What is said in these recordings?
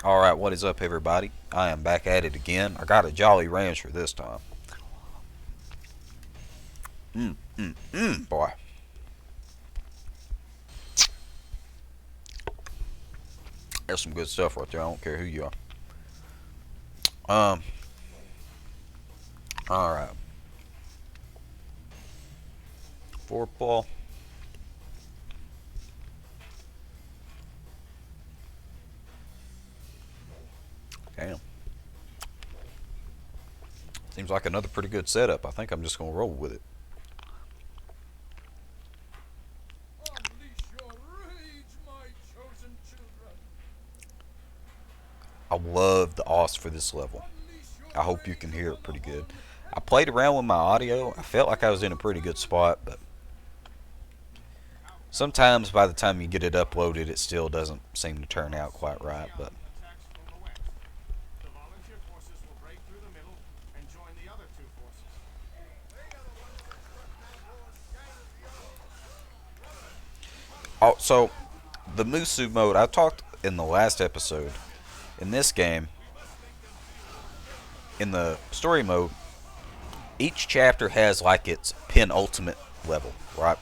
Alright, what is up, everybody? I am back at it again. I got a Jolly Rancher this time. Boy. That's some good stuff right there. I don't care who you are. Alright. Four-ball. Damn. Seems like another pretty good setup. I think I'm just going to roll with it. Unleash your rage, my chosen children. I love the OS for this level. I hope you can hear it pretty good. I played around with my audio. I felt like I was in a pretty good spot, but sometimes by the time you get it uploaded, it still doesn't seem to turn out quite right. But The volunteer forces will break through the middle and join the other two forces. so the Musu mode, I talked in the last episode. In this game, in the story mode, each chapter has like its penultimate level, right?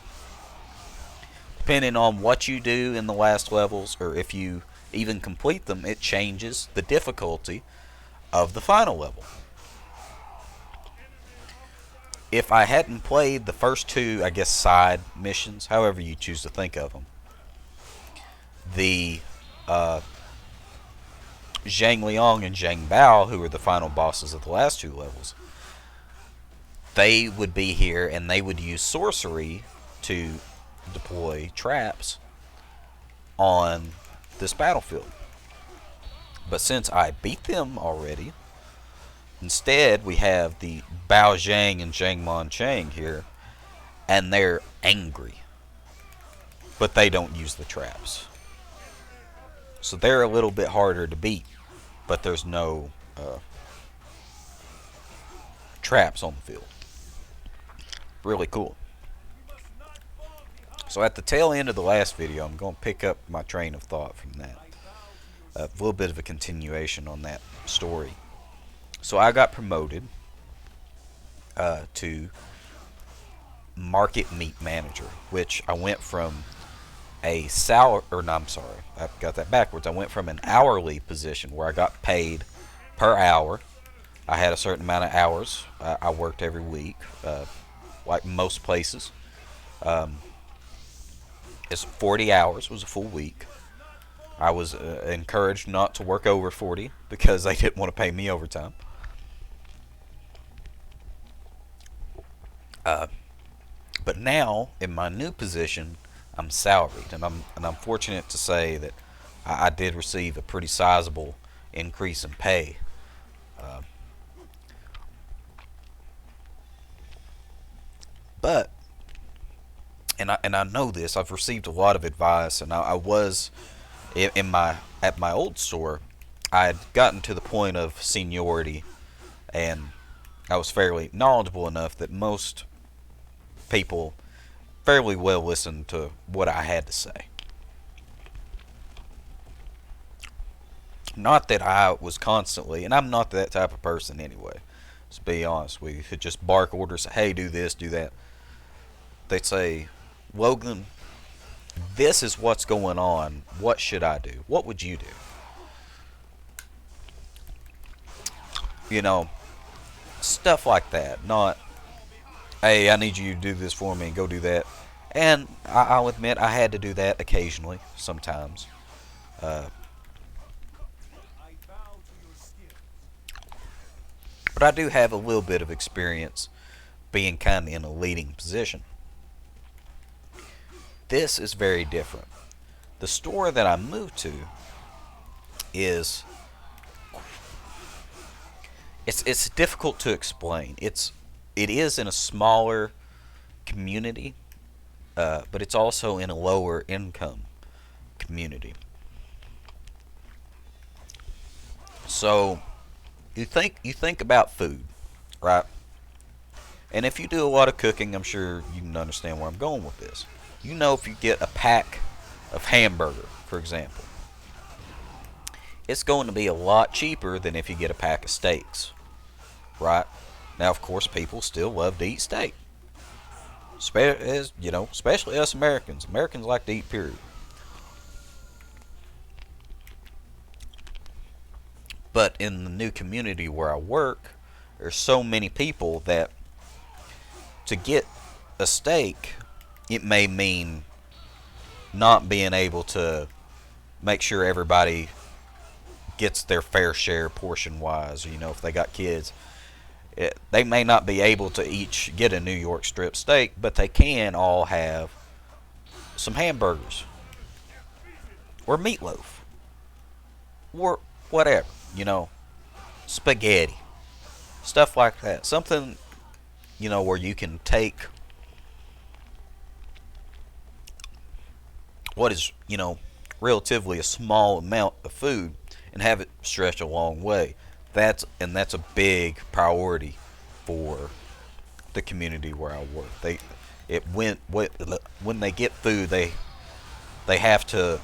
Depending on what you do in the last levels, or if you even complete them, it changes the difficulty of the final level. If I hadn't played the first two, I guess, side missions, however you choose to think of them, the Zhang Liang and Zhang Bao, who are the final bosses of the last two levels, they would be here and they would use sorcery to deploy traps on this battlefield. But since I beat them already, instead we have the Bao Zhang and Zhang Man Chang here, and they're angry, but they don't use the traps. So they're a little bit harder to beat, but there's no traps on the field. Really cool. So at the tail end of the last video, I'm going to pick up my train of thought from that. A little bit of a continuation on that story. So I got promoted to market meat manager, which I went from a salary, or no, I'm sorry, I got that backwards. I went from an hourly position where I got paid per hour. I had a certain amount of hours I worked every week, like most places. It's 40 hours, was a full week. I was encouraged not to work over 40 because they didn't want to pay me overtime. But now, in my new position, I'm salaried, and I'm fortunate to say that I did receive a pretty sizable increase in pay. Uh, but and I know this. I've received a lot of advice, and I was in my at my old store. I had gotten to the point of seniority, and I was fairly knowledgeable enough that most people fairly well listened to what I had to say. Not that I was constantly, and I'm not that type of person anyway. Let's be honest, we could just bark orders, hey, do this, do that. They'd say, Logan, this is what's going on. What should I do? What would you do? You know, stuff like that. Not, hey, I need you to do this for me and go do that. And I'll admit, I had to do that occasionally, sometimes. Uh, but I do have a little bit of experience being kind of in a leading position. This is very different. The store that I moved to is it's difficult to explain. It is in a smaller community, but it's also in a lower income community. So you think about food, right? And if you do a lot of cooking, I'm sure you can understand where I'm going with this. You know, if you get a pack of hamburger, for example, it's going to be a lot cheaper than if you get a pack of steaks, right? Now, of course, people still love to eat steak. Especially us Americans. Americans like to eat, period. But in the new community where I work, there's so many people that to get a steak, it may mean not being able to make sure everybody gets their fair share portion wise. If they got kids, they may not be able to each get a New York strip steak, but they can all have some hamburgers or meatloaf or whatever, spaghetti, stuff like that. Something, where you can take what is, relatively a small amount of food and have it stretch a long way. That's a big priority for the community where I work. When they get food, they have to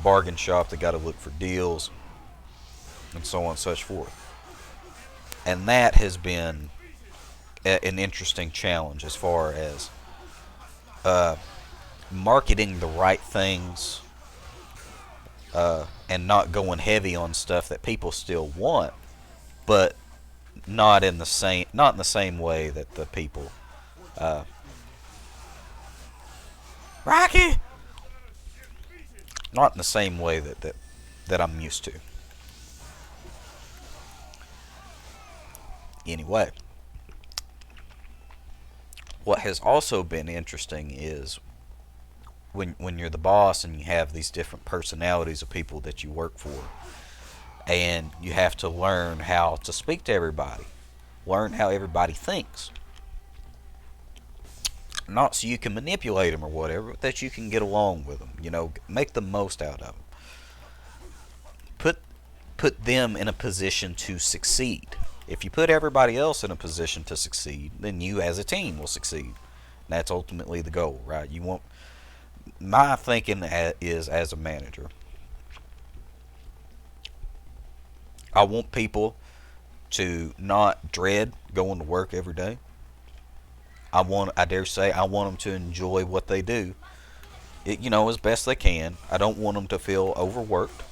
bargain shop. They got to look for deals and so on and such forth. And that has been an interesting challenge as far as uh, marketing the right things and not going heavy on stuff that people still want, but not in the same way that the people uh, Rocky, not in the same way that I'm used to. Anyway, what has also been interesting is when you're the boss and you have these different personalities of people that you work for, and you have to learn how to speak to everybody, learn how everybody thinks. Not so you can manipulate them or whatever, but that you can get along with them. Make the most out of them. Put them in a position to succeed. If you put everybody else in a position to succeed, then you as a team will succeed. And that's ultimately the goal, right? My thinking is, as a manager, I want people to not dread going to work every day. I dare say, I want them to enjoy what they do, as best they can. I don't want them to feel overworked.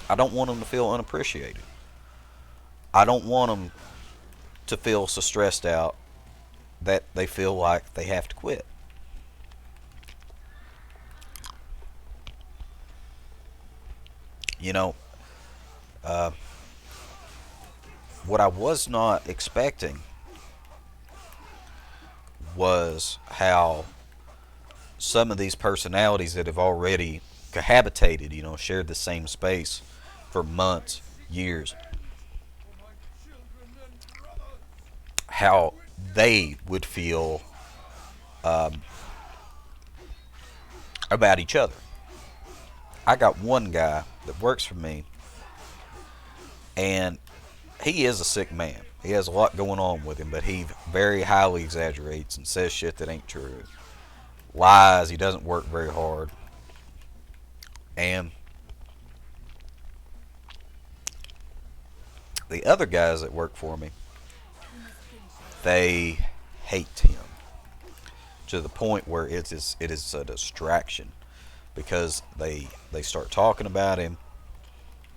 I don't want them to feel unappreciated. I don't want them to feel so stressed out that they feel like they have to quit. You know, uh, what I was not expecting was how some of these personalities that have already cohabitated, shared the same space for months, years, how they would feel um, about each other. I got one guy that works for me, and he is a sick man. He has a lot going on with him, but he very highly exaggerates and says shit that ain't true. Lies. He doesn't work very hard. And the other guys that work for me, they hate him to the point where it is a distraction, because they start talking about him,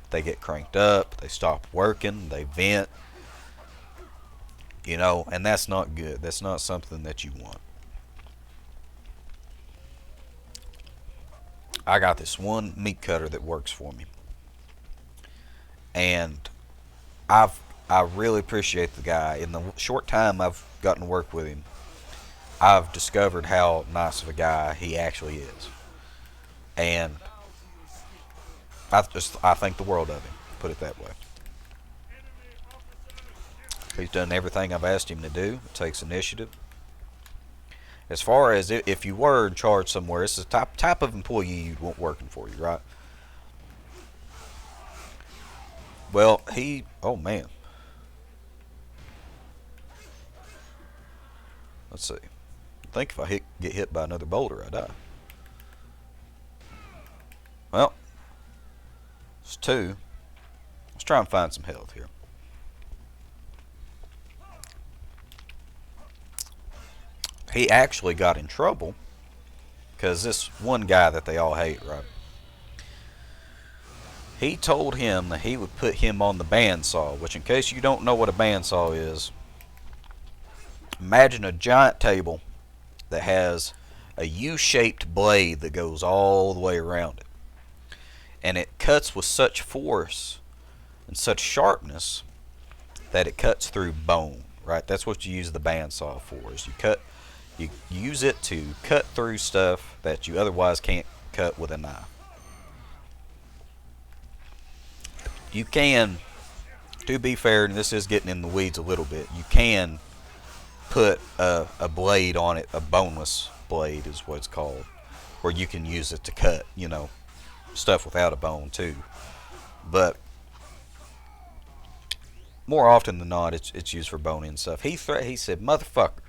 they get cranked up, they stop working, they vent, and that's not good. That's not something that you want. I got this one meat cutter that works for me, and I really appreciate the guy. In the short time I've gotten to work with him, I've discovered how nice of a guy he actually is, and I think the world of him. Put it that way. He's done everything I've asked him to do. Takes initiative. As far as if you were in charge somewhere, this is the type of employee you'd want working for you, right? Well, oh man. Let's see. I think if I get hit by another boulder, I die. Well, it's two. try and find some health here. He actually got in trouble because this one guy that they all hate, right? He told him that he would put him on the bandsaw, which, in case you don't know what a bandsaw is, imagine a giant table that has a U-shaped blade that goes all the way around it. And it cuts with such force and such sharpness that it cuts through bone, right? That's what you use the bandsaw for, is you use it to cut through stuff that you otherwise can't cut with a knife. You can, to be fair, and this is getting in the weeds a little bit, you can put a blade on it, a boneless blade is what it's called, where you can use it to cut, stuff without a bone too. But more often than not, it's used for bone-in stuff. He said, "Motherfucker,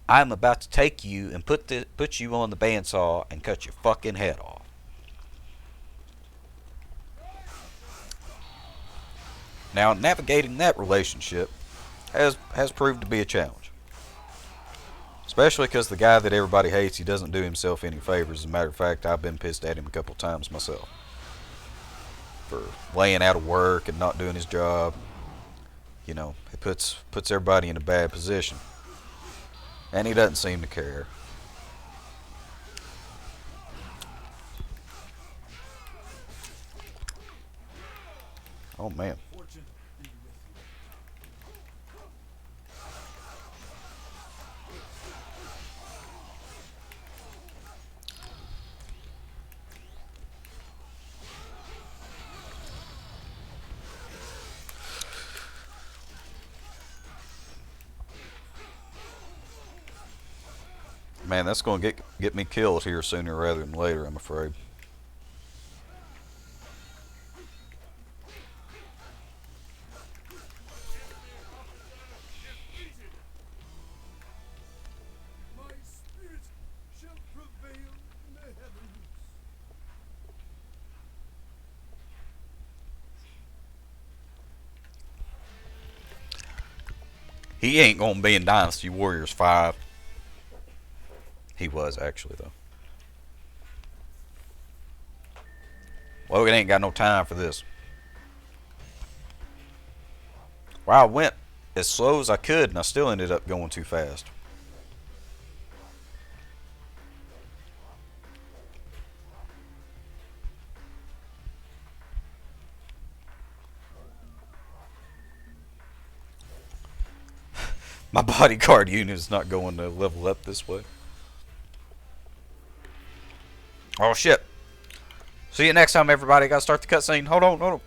I'm about to take you and put you on the bandsaw and cut your fucking head off." Now, navigating that relationship has proved to be a challenge. Especially because the guy that everybody hates, he doesn't do himself any favors. As a matter of fact, I've been pissed at him a couple times myself for laying out of work and not doing his job. It puts everybody in a bad position. And he doesn't seem to care. Oh, man. Man, that's going to get me killed here sooner rather than later, I'm afraid. My spirit shall prevail in the heavens. He ain't going to be in Dynasty Warriors 5. He was, actually, though. Logan ain't got no time for this. Well, I went as slow as I could, and I still ended up going too fast. My bodyguard unit is not going to level up this way. Oh, shit. See you next time, everybody. Gotta start the cutscene. Hold on.